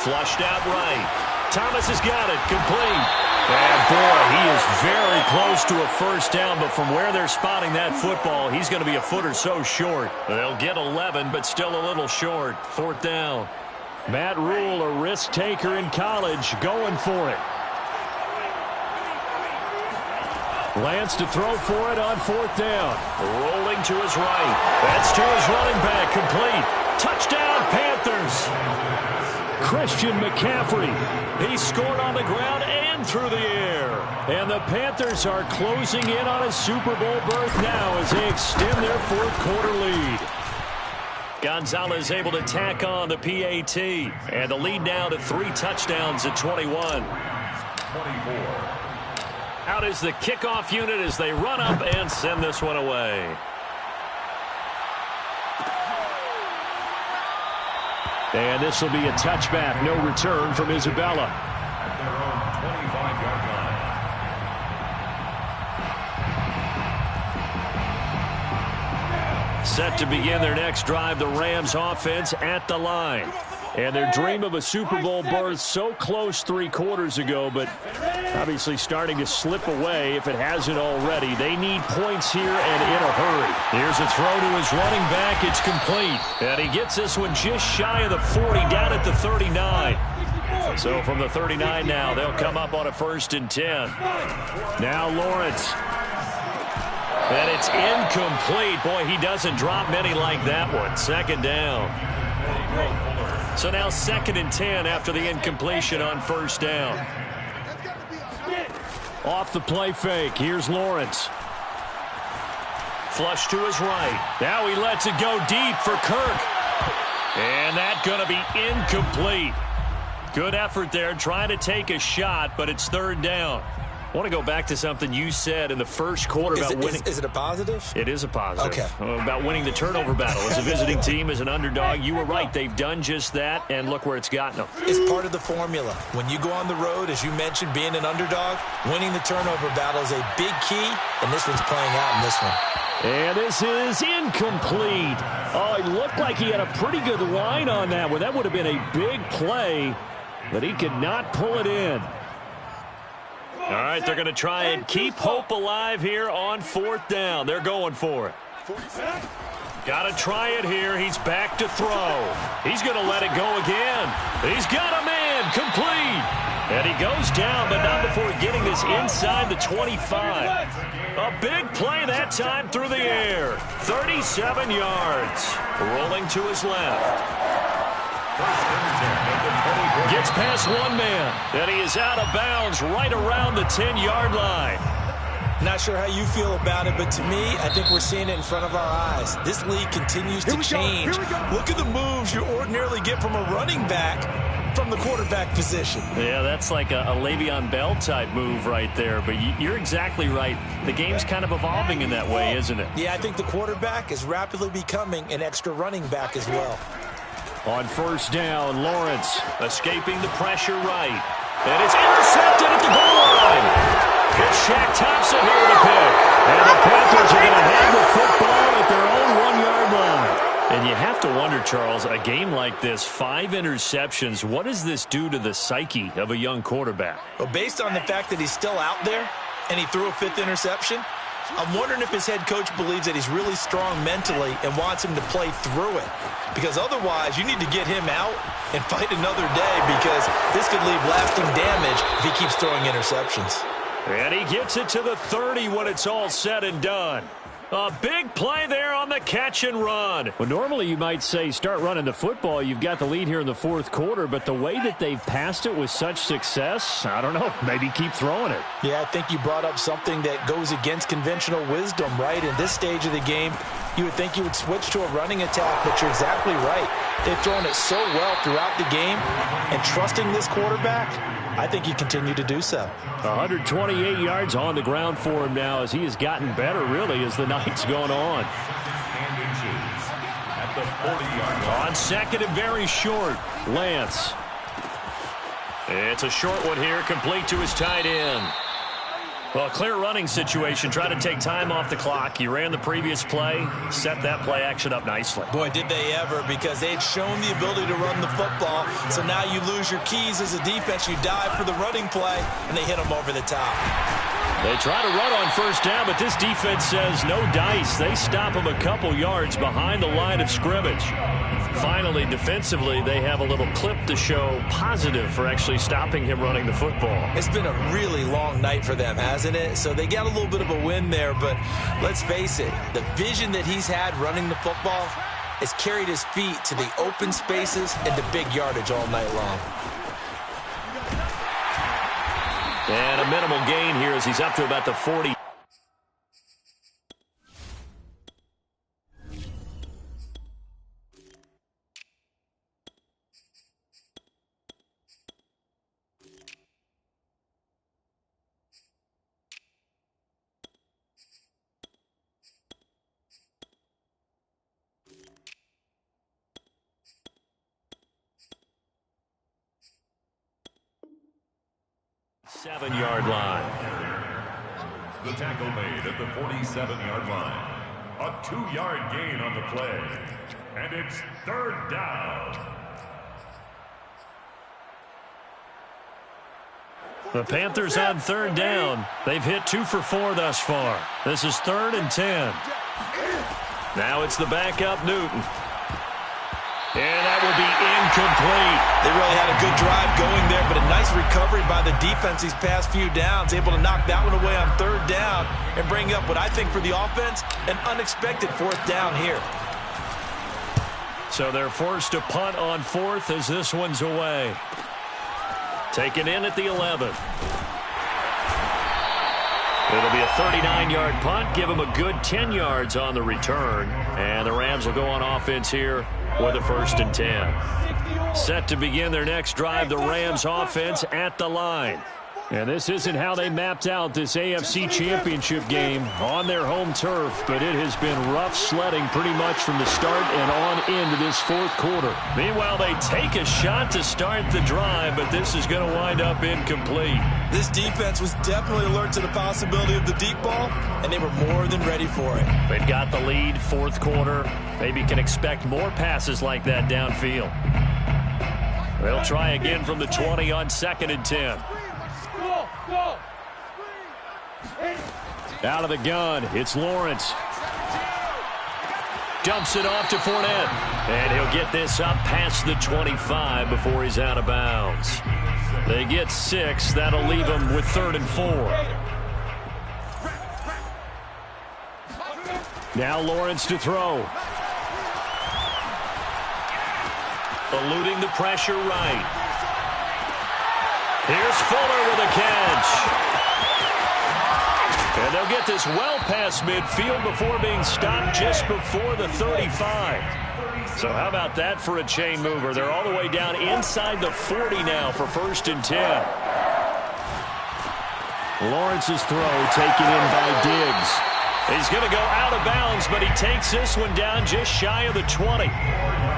Flushed out right. Thomas has got it. Complete. And boy, he is very close to a 1st down, but from where they're spotting that football, he's going to be a foot or so short. They'll get 11, but still a little short. 4th down. Matt Rule, a risk taker in college, going for it. Lance to throw for it on 4th down. Rolling to his right. That's to his running back. Complete. Touchdown, Panthers. Christian McCaffrey. He scored on the ground and through the air. And the Panthers are closing in on a Super Bowl berth now as they extend their 4th quarter lead. Gonzalez able to tack on the PAT. And the lead now to 3 touchdowns at 21. 24. Out is the kickoff unit as they run up and send this one away. And this will be a touchback. No return from Isabella. At their own 25-yard line. Set to begin their next drive, the Rams offense at the line. And their dream of a Super Bowl berth so close 3 quarters ago, but obviously starting to slip away if it hasn't already. They need points here and in a hurry. Here's a throw to his running back. It's complete. And he gets this one just shy of the 40, down at the 39. So from the 39 now, they'll come up on a 1st and 10. Now Lawrence. And it's incomplete. Boy, he doesn't drop many like that one. 2nd down. So now 2nd and 10 after the incompletion on 1st down. Off the play fake. Here's Lawrence. Flush to his right. Now he lets it go deep for Kirk. And that's going to be incomplete. Good effort there trying to take a shot, but it's 3rd down. I want to go back to something you said in the 1st quarter about winning. Is it a positive? It is a positive. Okay. About winning the turnover battle. As a visiting team, as an underdog, you were right. They've done just that, and look where it's gotten them. It's part of the formula. When you go on the road, as you mentioned, being an underdog, winning the turnover battle is a big key, and this one's playing out in this one. And this is incomplete. Oh, it looked like he had a pretty good line on that one. That would have been a big play, but he could not pull it in. All right, they're going to try and keep hope alive here on 4th down. They're going for it. Got to try it here. He's back to throw. He's going to let it go again. He's got a man. Complete. And he goes down, but not before getting this inside the 25. A big play that time through the air. 37 yards. Rolling to his left. Gets past one man, and he is out of bounds right around the 10-yard line. Not sure how you feel about it, but to me, I think we're seeing it in front of our eyes. This league continues to change. Look at the moves you ordinarily get from a running back from the quarterback position. Yeah, that's like a Le'Veon Bell type move right there, but you're exactly right. The game's kind of evolving in that way, isn't it? Yeah, I think the quarterback is rapidly becoming an extra running back as well. On 1st down, Lawrence escaping the pressure right. And it's intercepted at the goal line. It's Shaq Thompson here to pick. And the Panthers are going to have the football at their own 1-yard line. And you have to wonder, Charles, a game like this, 5 interceptions, what does this do to the psyche of a young quarterback? Well, based on the fact that he's still out there and he threw a 5th interception, I'm wondering if his head coach believes that he's really strong mentally and wants him to play through it. Because otherwise, you need to get him out and fight another day, because this could leave lasting damage if he keeps throwing interceptions. And he gets it to the 30 when it's all said and done. A big play there on the catch and run. Well, normally you might say start running the football. You've got the lead here in the 4th quarter, but the way that they've passed it with such success, I don't know, maybe keep throwing it. Yeah, I think you brought up something that goes against conventional wisdom, right? In this stage of the game, you would think you would switch to a running attack, but you're exactly right. They've thrown it so well throughout the game, and trusting this quarterback, I think you continue to do so. 128 yards on the ground for him now as he has gotten better, really, as the night's gone on. And inches at the 40-yard line. On second and very short, Lance. It's a short one here, complete to his tight end. Well, clear running situation. Try to take time off the clock. He ran the previous play, set that play action up nicely. Boy, did they ever, because they had shown the ability to run the football. So now you lose your keys as a defense. You dive for the running play, and they hit them over the top. They try to run on first down, but this defense says no dice. They stop him a couple yards behind the line of scrimmage. Finally, defensively, they have a little clip to show positive for actually stopping him running the football. It's been a really long night for them, hasn't it? So they got a little bit of a win there, but let's face it, the vision that he's had running the football has carried his feet to the open spaces and the big yardage all night long. And a minimal gain here as he's up to about the 40. Seven-yard line. The tackle made at the 47-yard line. A 2-yard gain on the play. And it's third down. The Panthers on third down. They've hit 2 for 4 thus far. This is 3rd and 10. Now it's the backup Newton. And that will be incomplete. They really had a good drive going there, but a nice recovery by the defense these past few downs, able to knock that one away on third down and bring up what I think for the offense, an unexpected 4th down here. So they're forced to punt on 4th as this one's away. Taken in at the 11. It'll be a 39-yard punt, give them a good 10 yards on the return. And the Rams will go on offense here with a 1st and 10. Set to begin their next drive, the Rams offense at the line. And this isn't how they mapped out this AFC Championship game on their home turf, but it has been rough sledding pretty much from the start and on into this 4th quarter. Meanwhile, they take a shot to start the drive, but this is going to wind up incomplete. This defense was definitely alert to the possibility of the deep ball, and they were more than ready for it. They've got the lead, 4th quarter. Maybe can expect more passes like that downfield. They'll try again from the 20 on 2nd and 10. Out of the gun, it's Lawrence. Dumps it off to Fournette. And he'll get this up past the 25 before he's out of bounds. They get 6. That'll leave them with 3rd and 4. Now Lawrence to throw. Eluding the pressure right. Here's Fuller with a catch. And they'll get this well past midfield before being stopped just before the 35. So how about that for a chain mover? They're all the way down inside the 40 now for 1st and 10. Lawrence's throw taken in by Diggs. He's going to go out of bounds, but he takes this one down just shy of the 20.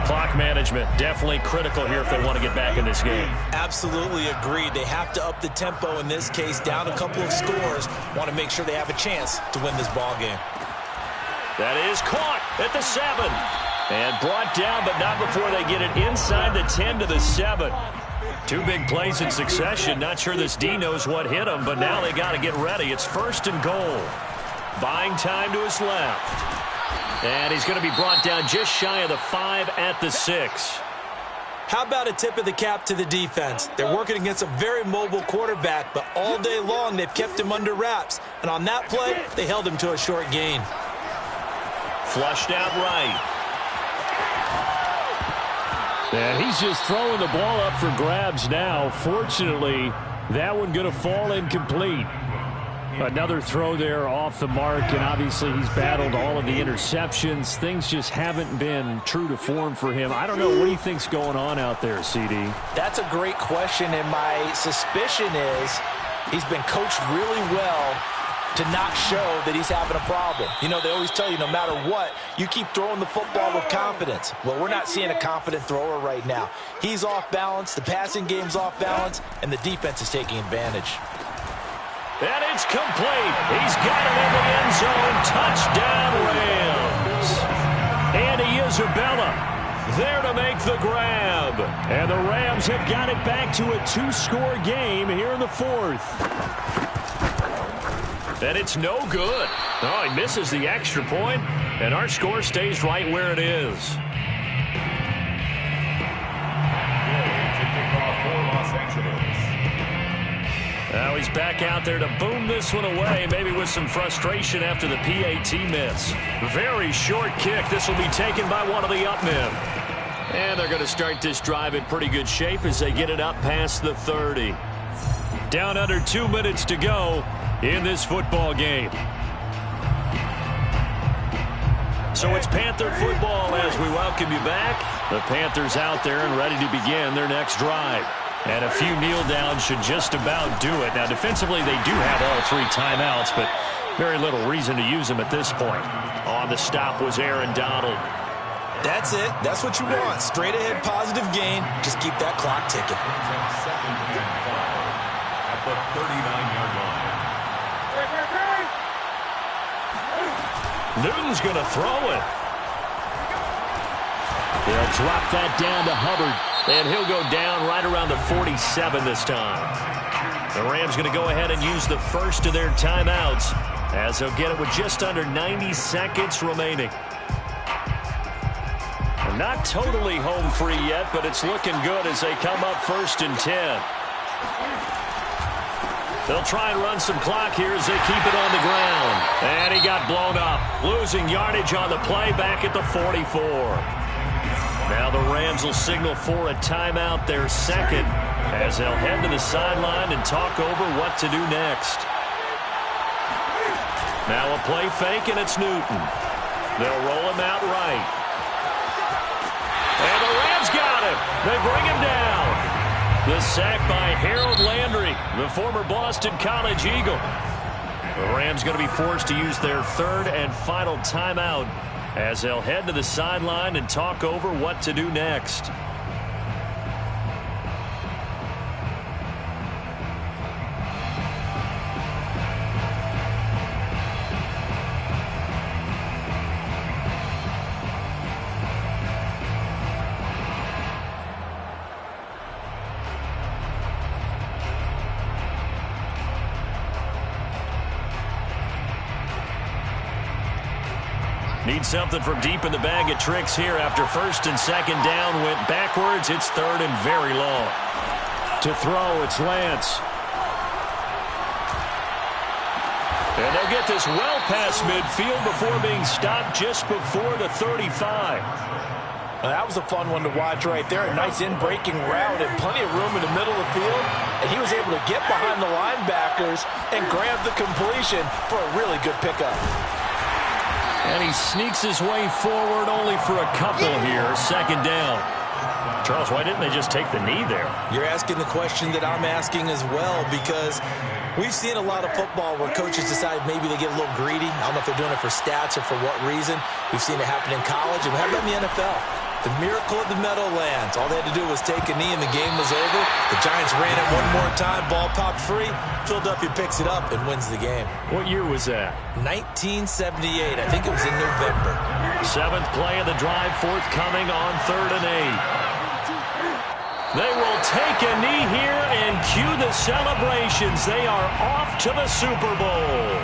Clock management definitely critical here if they want to get back in this game. Absolutely agreed. They have to up the tempo in this case, down a couple of scores. Want to make sure they have a chance to win this ball game. That is caught at the 7. And brought down, but not before they get it inside the 10 to the 7. 2 big plays in succession. Not sure this D knows what hit him, but now they got to get ready. It's 1st and goal. Buying time to his left. And he's going to be brought down just shy of the 5 at the 6. How about a tip of the cap to the defense? They're working against a very mobile quarterback, but all day long they've kept him under wraps. And on that play, they held him to a short gain. Flushed out right. And he's just throwing the ball up for grabs now. Fortunately, that one going to fall incomplete. Another throw there off the mark, and obviously he's battled all of the interceptions. Things just haven't been true to form for him. I don't know, what do you think's going on out there, CD? That's a great question, and my suspicion is he's been coached really well to not show that he's having a problem. You know, they always tell you no matter what, you keep throwing the football with confidence. Well, we're not seeing a confident thrower right now. He's off balance, the passing game's off balance, and the defense is taking advantage. And it's complete. He's got it in the end zone. Touchdown, Rams. Andy Isabella there to make the grab. And the Rams have got it back to a 2-score game here in the fourth. And it's no good. Oh, he misses the extra point, and our score stays right where it is. Now he's back out there to boom this one away, maybe with some frustration after the PAT miss. Very short kick. This will be taken by one of the up men. And they're going to start this drive in pretty good shape as they get it up past the 30. Down under 2 minutes to go in this football game. So it's Panther football as we welcome you back. The Panthers out there and ready to begin their next drive. And a few kneel downs should just about do it. Now, defensively, they do have all 3 timeouts, but very little reason to use them at this point. On the stop was Aaron Donald. That's it. That's what you want. Straight ahead, positive gain. Just keep that clock ticking. Second and 5 at the 39-yard line. Newton's going to throw it. They'll drop that down to Hubbard, and he'll go down right around the 47 this time. The Rams going to go ahead and use the first of their timeouts as they'll get it with just under 90 seconds remaining. Not totally home free yet, but it's looking good as they come up 1st and 10. They'll try and run some clock here as they keep it on the ground. And he got blown up, losing yardage on the play back at the 44. Now the Rams will signal for a timeout, their second, as they'll head to the sideline and talk over what to do next. Now a play fake, and it's Newton. They'll roll him out right. And the Rams got him. They bring him down. The sack by Harold Landry, the former Boston College Eagle. The Rams going to be forced to use their 3rd and final timeout as they'll head to the sideline and talk over what to do next. Need something from deep in the bag of tricks here after 1st and 2nd down went backwards. It's 3rd and very long. To throw, it's Lance. And they'll get this well past midfield before being stopped just before the 35. Well, that was a fun one to watch right there. A nice in-breaking route and plenty of room in the middle of the field. And he was able to get behind the linebackers and grab the completion for a really good pickup. And he sneaks his way forward only for a couple here. 2nd down. Charles, why didn't they just take the knee there? You're asking the question that I'm asking as well, because we've seen a lot of football where coaches decide maybe they get a little greedy. I don't know if they're doing it for stats or for what reason. We've seen it happen in college, and we have it in the NFL. The miracle of the Meadowlands. All they had to do was take a knee and the game was over. The Giants ran it one more time. Ball popped free. Philadelphia picks it up and wins the game. What year was that? 1978. I think it was in November. 7th play of the drive, forthcoming on 3rd and 8. They will take a knee here and cue the celebrations. They are off to the Super Bowl.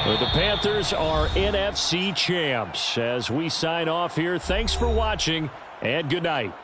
The Panthers are NFC champs. As we sign off here, thanks for watching and good night.